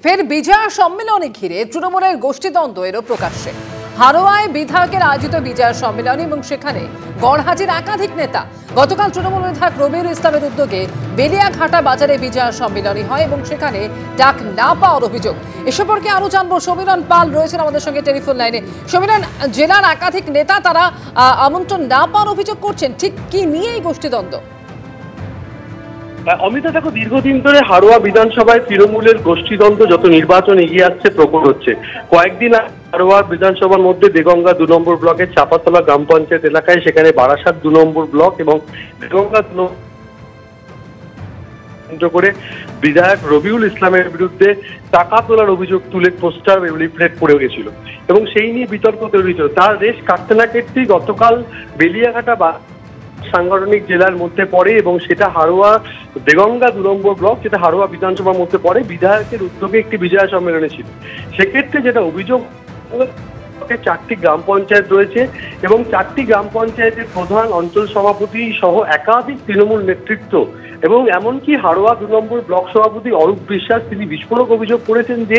ফের বিজয়া সম্মেলনে ঘিরে তৃণমূলের গোষ্ঠীদ্বন্দ্ব এরও প্রকাশ্যে। হারোয়ায় বিধায়কের আয়োজিত বিজয়া সম্মেলন এবং সেখানে গড়হাজির একাধিক নেতা। গতকাল তৃণমূল বিধায়ক রবিউল ইসলামের উদ্যোগে বেলিয়াঘাটা বাজারে বিজয়া সম্মেলনী হয় এবং সেখানে ডাক না পাওয়ার অভিযোগ। এ সম্পর্কে আরো জানবো, সমীরণ পাল রয়েছেন আমাদের সঙ্গে টেলিফোন লাইনে। সমীরণ, জেলার একাধিক নেতা তারা আমন্ত্রণ না পাওয়ার অভিযোগ করছেন, ঠিক কি নিয়ে এই গোষ্ঠীদ্বন্দ্ব? অমিতা, দেখো, দীর্ঘদিন ধরে হারোয়া বিধানসভায় তৃণমূলের গোষ্ঠীদ্বন্দ্ব যত নির্বাচন এগিয়ে আসছে প্রকট হচ্ছে। কয়েকদিন হারোয়া বিধানসভার মধ্যে দেগঙ্গা 2 নম্বর ব্লকের চাপাতলা গ্রাম পঞ্চায়েত এলাকায়, সেখানে বারাসাত 2 নম্বর ব্লক এবং দেগঙ্গা 2 নম্বর কেন্দ্র করে বিধায়ক রবিউল ইসলামের বিরুদ্ধে টাকা তোলার অভিযোগ তুলে পোস্টার লিফলেট পড়ে গেছিল এবং সেই নিয়ে বিতর্ক তৈরি হয়েছিল। তার রেশ কাটতে না কাটতেই গতকাল বেলিয়াঘাটা সাংগঠনিক জেলার মধ্যে পড়ে এবং সেটা হারোয়া দেগঙ্গা 2 নম্বর ব্লক, যেটা হারোয়া বিধানসভার মধ্যে পড়ে। বিধায়কের উদ্যোগে একটি বিজয়া সম্মেলনে ছিল। সেক্ষেত্রে যেটা অভিযোগ, 4টি গ্রাম পঞ্চায়েত রয়েছে এবং 4টি গ্রাম পঞ্চায়েতের প্রধান, অঞ্চল সভাপতি সহ একাধিক তৃণমূল নেতৃত্ব এবং এমনকি হারোয়া 2 নম্বর ব্লক সভাপতি অরূপ বিশ্বাস, তিনি বিস্ফোরক অভিযোগ করেছেন যে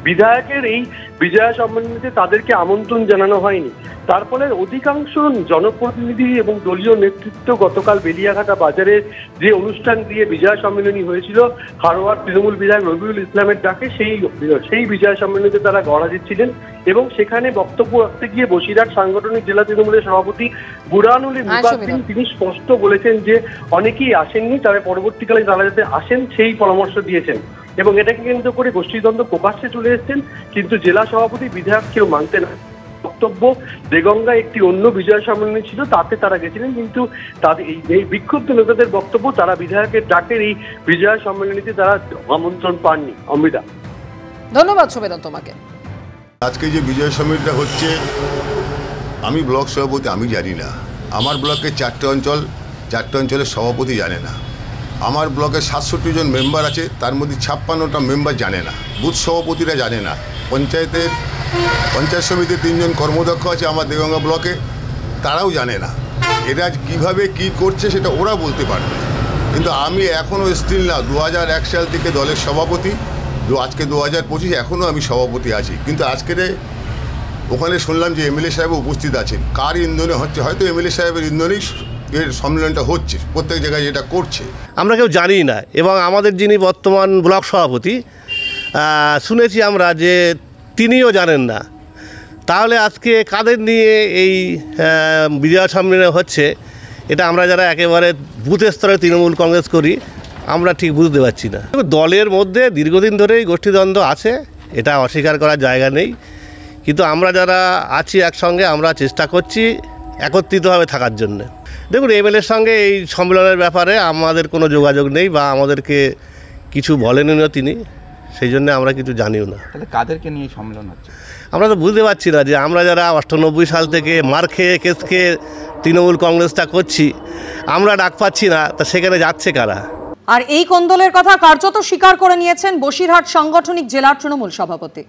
বিধায়কের এই বিজয়া সম্মেলনীতে তাদেরকে আমন্ত্রণ জানানো হয়নি। তার ফলে অধিকাংশ জনপ্রতিনিধি এবং দলীয় নেতৃত্ব গতকাল বেলিয়াঘাটা বাজারে যে অনুষ্ঠান দিয়ে বিজয়া সম্মেলনী হয়েছিল হারোয়ার তৃণমূল বিধায়ক রবিউল ইসলামের ডাকে, সেই বিজয়া সম্মেলনীতে তারা গড়হাজির ছিলেন এবং সেখানে বক্তব্য রাখতে গিয়ে বসিরহাট সাংগঠনিক জেলা তৃণমূলের সভাপতি বুরহানুল মুকাদ্দিম তিনি স্পষ্ট বলেছেন যে অনেকেই আসেননি, তবে পরবর্তীকালে তারা যাতে আসেন সেই পরামর্শ দিয়েছেন এবং এটাকে কেন্দ্র করে গোষ্ঠীদ্বন্দ্ব প্রকাশ্যে চলে এসেছেন। কিন্তু জেলা সভাপতি বিধায়ক কেউ মানতেন না। বক্তব্য দেগঙ্গা একটি অন্য বিজয় সম্মেলনী ছিল, তাতে তারা গেছিলেন, কিন্তু তাদের এই বিক্ষুব্ধ নেতাদের বক্তব্য তারা বিধায়কের ডাকের এই বিজয় সম্মেলনীতে তারা আমন্ত্রণ পাননি। অমৃতা, ধন্যবাদ সমীরণ তোমাকে। আজকে যে বিজয় সম্মেলনটা হচ্ছে, আমি ব্লক সভাপতি, আমি জানি না। আমার ব্লকে 4টে অঞ্চলের সভাপতি জানে না। আমার ব্লকে 67 জন মেম্বার আছে, তার মধ্যে 56টা মেম্বার জানে না। বুথ সভাপতিরা জানে না। পঞ্চায়েত সমিতির 3 জন কর্মদক্ষ আছে আমার দেগঙ্গা ব্লকে, তারাও জানে না। এরা কিভাবে কি করছে সেটা ওরা বলতে পারবে, কিন্তু আমি এখনও স্টিল না 2001 সাল থেকে দলের সভাপতি, আজকে 2025, এখনও আমি সভাপতি আছি। কিন্তু আজকের ওখানে শুনলাম যে এমএলএ সাহেব উপস্থিত আছেন। কার ইন্ধনে হচ্ছে? হয়তো এমএলএ সাহেবের ইন্ধনেই এর সম্মেলনটা হচ্ছে, প্রত্যেক জায়গায় যেটা করছে আমরা কেউ জানি না। এবং আমাদের যিনি বর্তমান ব্লক সভাপতি, শুনেছি আমরা যে তিনিও জানেন না। তাহলে আজকে কাদের নিয়ে এই বিজয়া সম্মেলন হচ্ছে, এটা আমরা যারা একেবারে বুথ স্তরে তৃণমূল কংগ্রেস করি আমরা ঠিক বুঝতে পারছি না। দলের মধ্যে দীর্ঘদিন ধরেই গোষ্ঠীদ্বন্দ্ব আছে, এটা অস্বীকার করার জায়গা নেই। কিন্তু আমরা যারা আছি একসঙ্গে, আমরা চেষ্টা করছি একত্রিতভাবে থাকার জন্য। দেখুন, এমএলএর সঙ্গে এই সম্মেলনের ব্যাপারে আমাদের কোনো যোগাযোগ নেই বা আমাদেরকে কিছু বলেনও তিনি, সেই জন্য আমরা কিছু জানিও না। তাহলে কাদেরকে নিয়ে সম্মেলন হচ্ছে আমরা তো বুঝতে পারছি না। যে আমরা যারা 98 সাল থেকে মার খেয়ে কেস খেয়ে তৃণমূল কংগ্রেসটা করছি, আমরা ডাক পাচ্ছি না, তা সেখানে যাচ্ছে কারা? আর এই কোন্দলের কথা কার্যত স্বীকার করে নিয়েছেন বসিরহাট সাংগঠনিক জেলার তৃণমূল সভাপতি।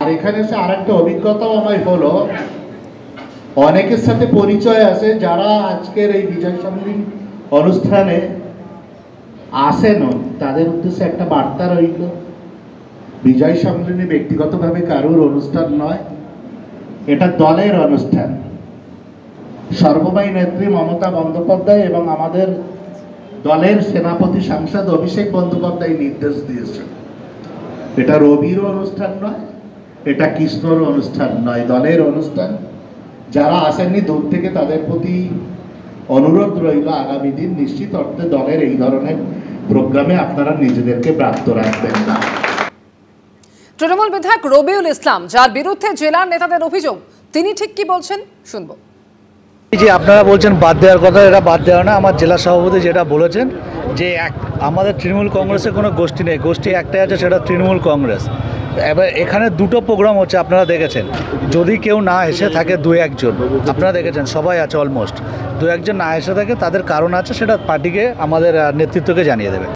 আর এখানে এসে আরেকটা অভিজ্ঞতাও আমার হলো, অনেকের সাথে পরিচয় আছে যারা আজকের এই বিজয় সম্মেলন অনুষ্ঠানে আসেন, তাদের উদ্দেশ্যে একটা বার্তা রইল। বিজয় সম্মেলনী ব্যক্তিগতভাবে কারোর অনুষ্ঠান নয়, এটা দলের অনুষ্ঠান। সর্বময় নেত্রী মমতা বন্দ্যোপাধ্যায় এবং আমাদের দলের সেনাপতি সাংসদ অভিষেক বন্দ্যোপাধ্যায় নির্দেশ দিয়েছে। এটা রবির অনুষ্ঠান নয়, এটা কৃষ্ণর অনুষ্ঠান নয়, দলের অনুষ্ঠান। যারা আসেননি দূর থেকে তাদের প্রতি অনুরোধ রইল, আগামী দিন নিশ্চিত অর্থে দলের এই ধরনের প্রোগ্রামে আপনারা নিজেদেরকে ব্রাত্য রাখবেন না। তৃণমূল বিধায়ক রবিউল ইসলাম, যার বিরুদ্ধে জেলার নেতাদের অভিযোগ, তিনি ঠিক কি বলছেন শুনবো। এই যে আপনারা বলছেন বাদ দেওয়ার কথা, এটা বাদ দেওয়া না। আমার জেলা সভাপতি যেটা বলেছেন যে আমাদের তৃণমূল কংগ্রেসের কোনো গোষ্ঠী নেই, গোষ্ঠী একটাই আছে, সেটা তৃণমূল কংগ্রেস। এবার এখানে 2টো প্রোগ্রাম হচ্ছে, আপনারা দেখেছেন। যদি কেউ না এসে থাকে 2-1 জন, আপনারা দেখেছেন সবাই আছে অলমোস্ট, 2-1 জন না এসে থাকে, তাদের কারণ আছে, সেটা পার্টিকে আমাদের নেতৃত্বকে জানিয়ে দেবে।